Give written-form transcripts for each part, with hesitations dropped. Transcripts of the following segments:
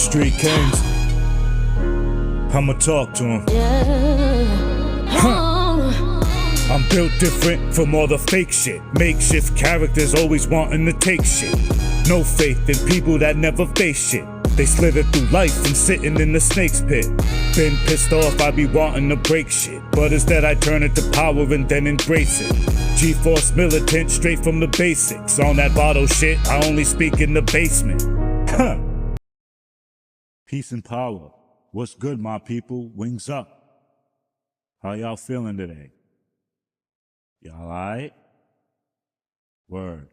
Street Kings, I'ma talk to him. I'm built different from all the fake shit. Makeshift characters always wanting to take shit. No faith in people that never face shit. They slither through life and sitting in the snake's pit. Been pissed off, I be wanting to break shit, but instead I turn it to power and then embrace it. G-Force militant, straight from the basics. On that bottle shit, I only speak in the basement. Huh. Peace and power. What's good, my people? Wings up. How y'all feeling today? Y'all alright? Word.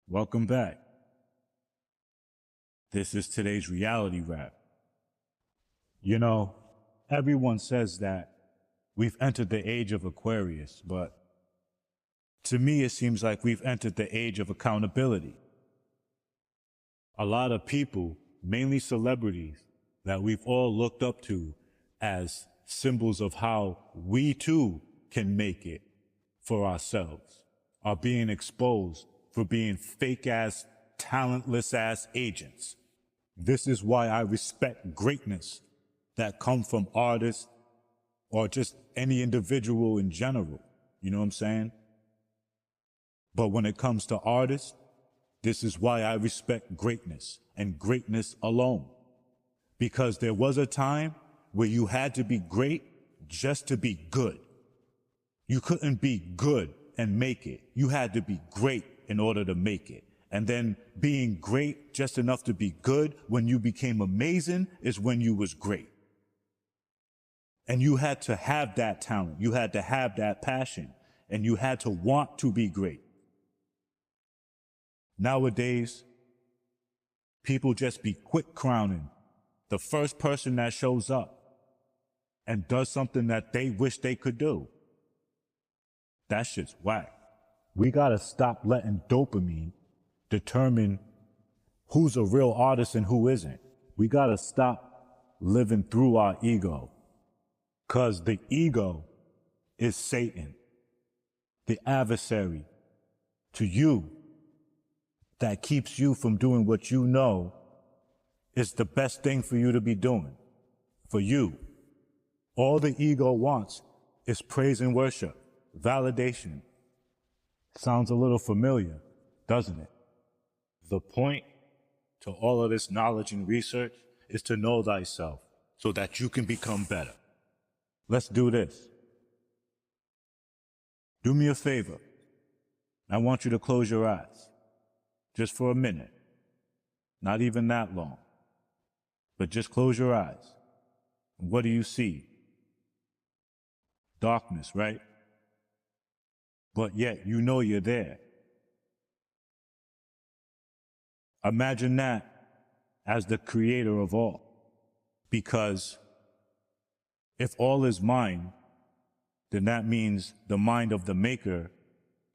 Welcome back. This is today's reality rap. You know, everyone says that we've entered the age of Aquarius, but to me it seems like we've entered the age of accountability. A lot of people, mainly celebrities, that we've all looked up to as symbols of how we too can make it for ourselves, are being exposed for being fake-ass, talentless-ass agents. This is why I respect greatness that come from artists or just any individual in general. You know what I'm saying? But when it comes to artists, this is why I respect greatness and greatness alone. Because there was a time where you had to be great just to be good. You couldn't be good and make it. You had to be great in order to make it. And then being great just enough to be good, when you became amazing, is when you was great. And you had to have that talent. You had to have that passion. And you had to want to be great. Nowadays, people just be quick crowning the first person that shows up and does something that they wish they could do. That shit's whack. We gotta stop letting dopamine determine who's a real artist and who isn't. We gotta stop living through our ego. 'Cause the ego is Satan, the adversary to you that keeps you from doing what you know is the best thing for you to be doing. For you. All the ego wants is praise and worship, validation. Sounds a little familiar, doesn't it? The point to all of this knowledge and research is to know thyself so that you can become better. Let's do this. Do me a favor. I want you to close your eyes. Just for a minute. Not even that long. But just close your eyes. What do you see? Darkness, right? But yet you know you're there. Imagine that as the creator of all. Because if all is mind, then that means the mind of the maker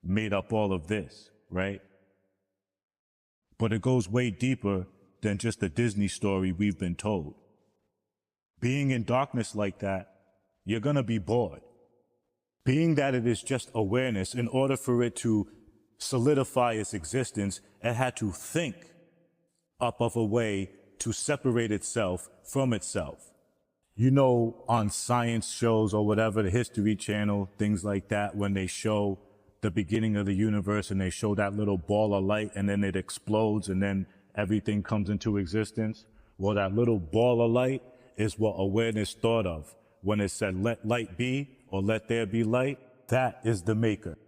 made up all of this, right? But it goes way deeper than just a Disney story we've been told. Being in darkness like that, you're gonna be bored. Being that it is just awareness, in order for it to solidify its existence, it had to think up of a way to separate itself from itself. You know, on science shows or whatever, the History Channel, things like that, when they show the beginning of the universe and they show that little ball of light and then it explodes and then everything comes into existence. Well, that little ball of light is what awareness thought of when it said, let light be or let there be light. That is the maker.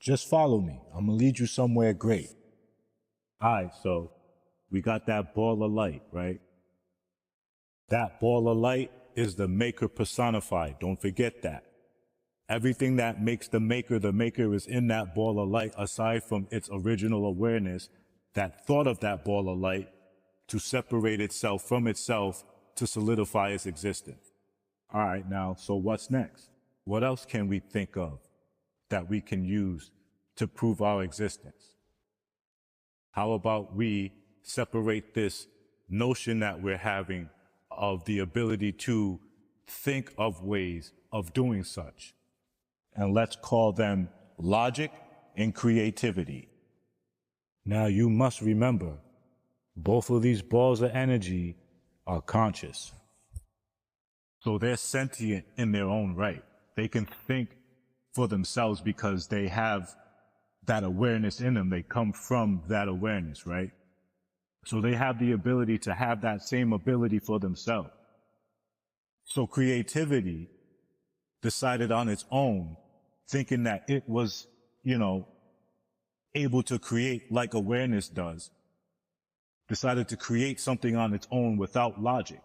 Just follow me. I'm gonna lead you somewhere great. All right, so we got that ball of light, right? That ball of light is the maker personified. Don't forget that. Everything that makes the maker is in that ball of light, aside from its original awareness that thought of that ball of light to separate itself from itself to solidify its existence. All right, now, so what's next? What else can we think of that we can use to prove our existence? How about we separate this notion that we're having of the ability to think of ways of doing such? And let's call them logic and creativity. Now you must remember Both of these balls of energy are conscious. So they're sentient in their own right. They can think for themselves because they have that awareness in them. They come from that awareness, right? So they have the ability to have that same ability for themselves. So creativity decided on its own, thinking that it was, able to create like awareness does, decided to create something on its own without logic.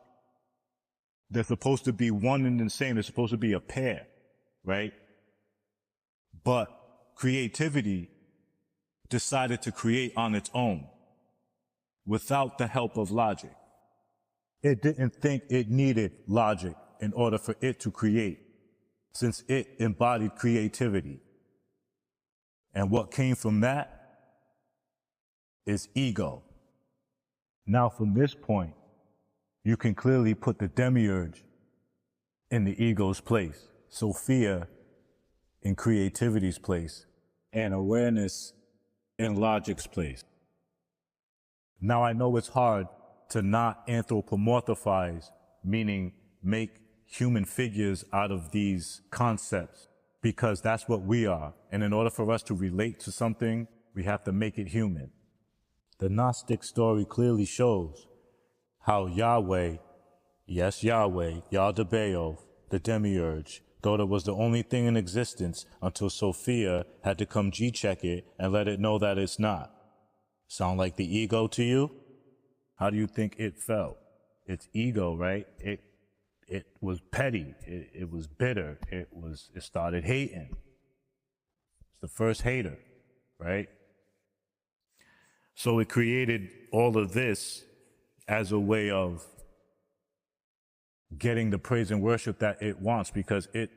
They're supposed to be one and the same. They're supposed to be a pair, right? But creativity decided to create on its own without the help of logic. It didn't think it needed logic in order for it to create, since it embodied creativity. And what came from that is ego. Now, from this point, you can clearly put the demiurge in the ego's place, Sophia in creativity's place, and awareness in logic's place. Now, I know it's hard to not anthropomorphize, meaning make human figures out of these concepts, because that's what we are. And in order for us to relate to something, we have to make it human. The Gnostic story clearly shows how Yahweh, yes, Yahweh, Yaldabaoth, the demiurge, thought it was the only thing in existence until Sophia had to come G-check it and let it know that it's not. Sound like the ego to you? How do you think it felt? It's ego, right? It was petty. It was bitter. It started hating. It's the first hater, right? So it created all of this as a way of getting the praise and worship that it wants, because it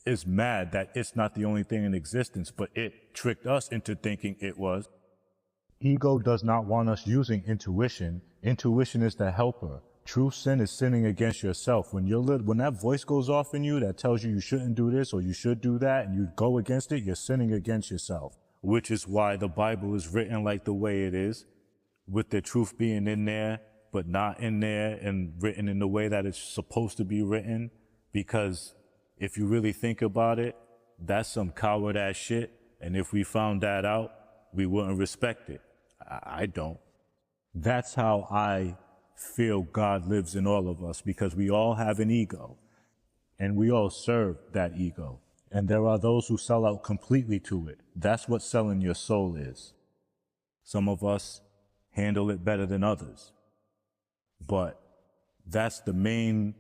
is mad that it's not the only thing in existence, but it tricked us into thinking it was. Ego does not want us using intuition. Intuition is the helper. True sin is sinning against yourself. When that voice goes off in you that tells you you shouldn't do this or you should do that, and you go against it, you're sinning against yourself. Which is why the Bible is written like the way it is, with the truth being in there, but not in there, and written in the way that it's supposed to be written. Because if you really think about it, that's some coward ass shit. And if we found that out, we wouldn't respect it. I don't. That's how I feel God lives in all of us, because we all have an ego and we all serve that ego. And there are those who sell out completely to it. That's what selling your soul is. Some of us handle it better than others. But that's the main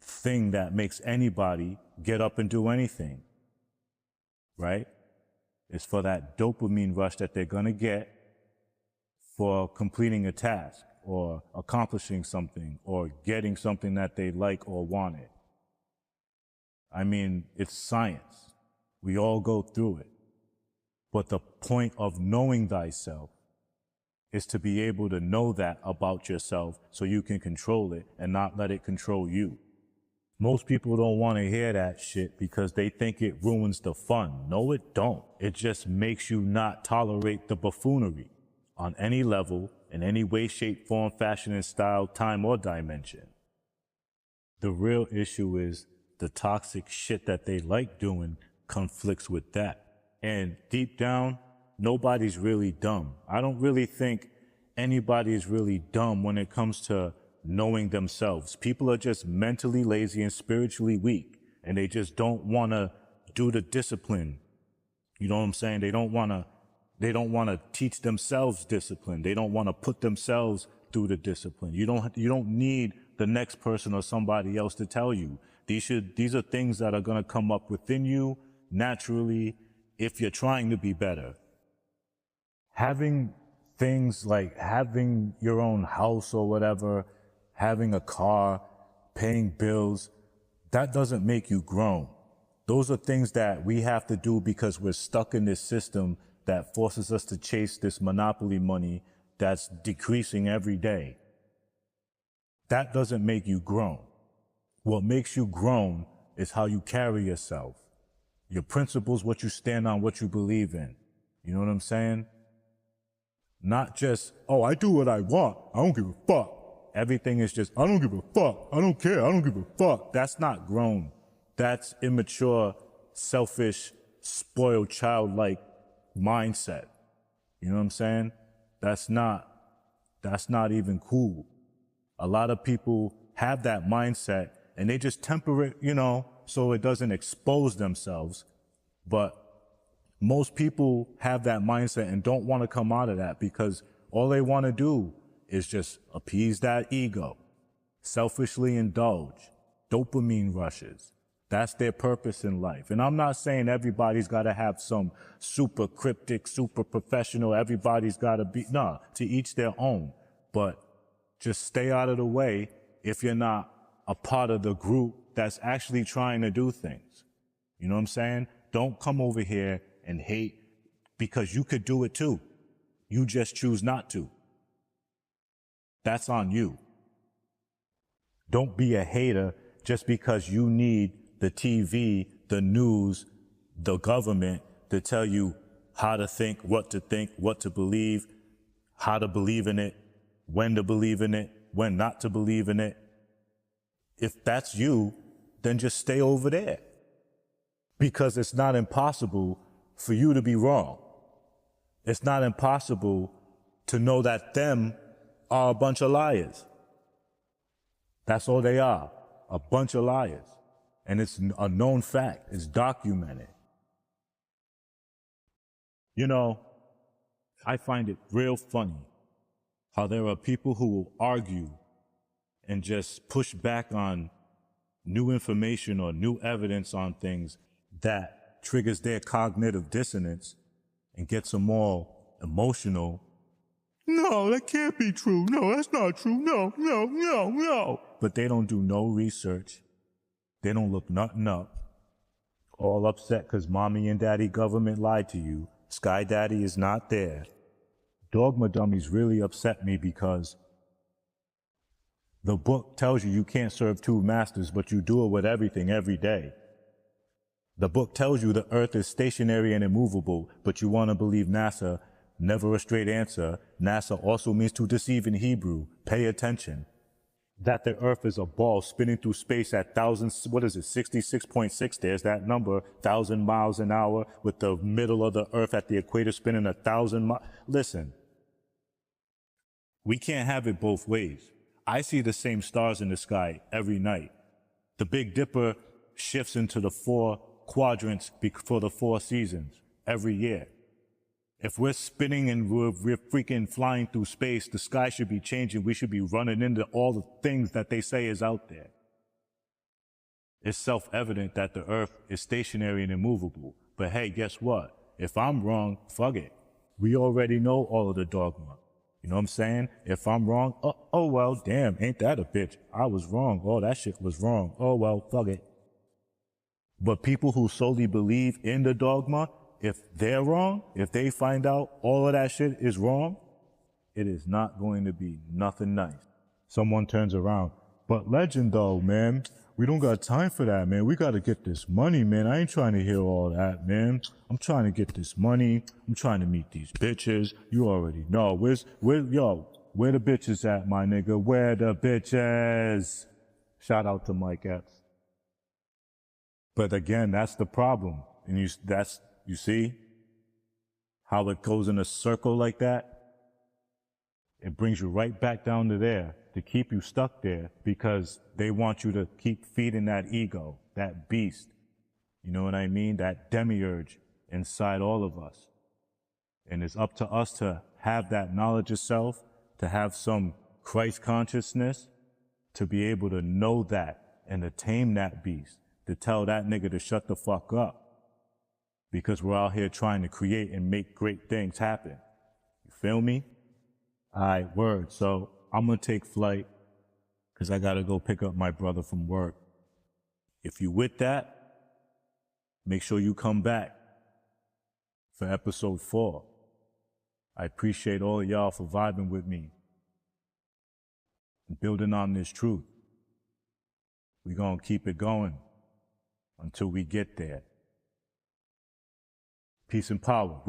thing that makes anybody get up and do anything, right? It's for that dopamine rush that they're going to get for completing a task or accomplishing something or getting something that they like or wanted. I mean, it's science. We all go through it. But the point of knowing thyself is to be able to know that about yourself so you can control it and not let it control you. Most people don't want to hear that shit because they think it ruins the fun. No, it don't. It just makes you not tolerate the buffoonery on any level, in any way, shape, form, fashion, and style, time, or dimension. The real issue is the toxic shit that they like doing conflicts with that. And deep down, nobody's really dumb. I don't really think anybody is really dumb when it comes to knowing themselves. People are just mentally lazy and spiritually weak, and they just don't want to do the discipline. You know what I'm saying? They don't want to teach themselves discipline. They don't want to put themselves through the discipline. You don't need the next person or somebody else to tell you. These are things that are going to come up within you naturally if you're trying to be better. Having things like having your own house or whatever, having a car, paying bills, that doesn't make you grown. Those are things that we have to do because we're stuck in this system that forces us to chase this monopoly money that's decreasing every day. That doesn't make you grown. What makes you grown is how you carry yourself. Your principles, what you stand on, what you believe in. You know what I'm saying? Not just, oh, I do what I want. I don't give a fuck. Everything is just, I don't give a fuck. I don't care. I don't give a fuck. That's not grown. That's immature, selfish, spoiled, childlike mindset. You know what I'm saying? That's not even cool. A lot of people have that mindset and they just temper it, so it doesn't expose themselves. But most people have that mindset and don't want to come out of that because all they want to do is just appease that ego, selfishly indulge, dopamine rushes. That's their purpose in life. And I'm not saying everybody's got to have some super cryptic, super professional, everybody's got to be, nah, to each their own. But just stay out of the way if you're not a part of the group that's actually trying to do things. You know what I'm saying? Don't come over here and hate because you could do it too. You just choose not to. That's on you. Don't be a hater just because you need the TV, the news, the government to tell you how to think, what to believe, how to believe in it, when to believe in it, when not to believe in it. If that's you, then just stay over there. Because it's not impossible for you to be wrong. It's not impossible to know that them are a bunch of liars. That's all they are, a bunch of liars. And it's a known fact. It's documented. I find it real funny how there are people who will argue and just push back on new information or new evidence on things that triggers their cognitive dissonance and gets them all emotional. No, that can't be true. No, that's not true. No. But they don't do no research. They don't look nothing up. All upset because mommy and daddy government lied to you. Sky Daddy is not there. Dogma dummies really upset me because the book tells you can't serve two masters, but you do it with everything every day. The book tells you the earth is stationary and immovable, but you want to believe NASA. Never a straight answer. NASA also means to deceive in Hebrew. Pay attention. That the earth is a ball spinning through space at 66.6, there's that number, 1,000 miles an hour, with the middle of the earth at the equator spinning 1,000 miles. Listen, we can't have it both ways. I see the same stars in the sky every night. The Big Dipper shifts into the 4 quadrants for the 4 seasons every year. If we're spinning and we're freaking flying through space, the sky should be changing. We should be running into all the things that they say is out there. It's self-evident that the earth is stationary and immovable. But hey, guess what? If I'm wrong, fuck it. We already know all of the dogma. You know what I'm saying? If I'm wrong, oh well, damn, ain't that a bitch? I was wrong. Oh, that shit was wrong. Oh well, fuck it. But people who solely believe in the dogma, if they're wrong, if they find out all of that shit is wrong, it is not going to be nothing nice. Someone turns around. But Legend though, man, we don't got time for that, man. We got to get this money, man. I ain't trying to hear all that, man. I'm trying to get this money. I'm trying to meet these bitches. You already know. Where the bitches at, my nigga? Where the bitches? Shout out to Mike Epps. But again, that's the problem. And you see how it goes in a circle like that? It brings you right back down to there to keep you stuck there because they want you to keep feeding that ego, that beast. You know what I mean? That demiurge inside all of us. And it's up to us to have that knowledge of self, to have some Christ consciousness, to be able to know that and to tame that beast, to tell that nigga to shut the fuck up. Because we're out here trying to create and make great things happen. You feel me? All right, word. So I'm going to take flight because I got to go pick up my brother from work. If you with that, make sure you come back for episode 4. I appreciate all of y'all for vibing with me and building on this truth. We're going to keep it going until we get there. Peace and power.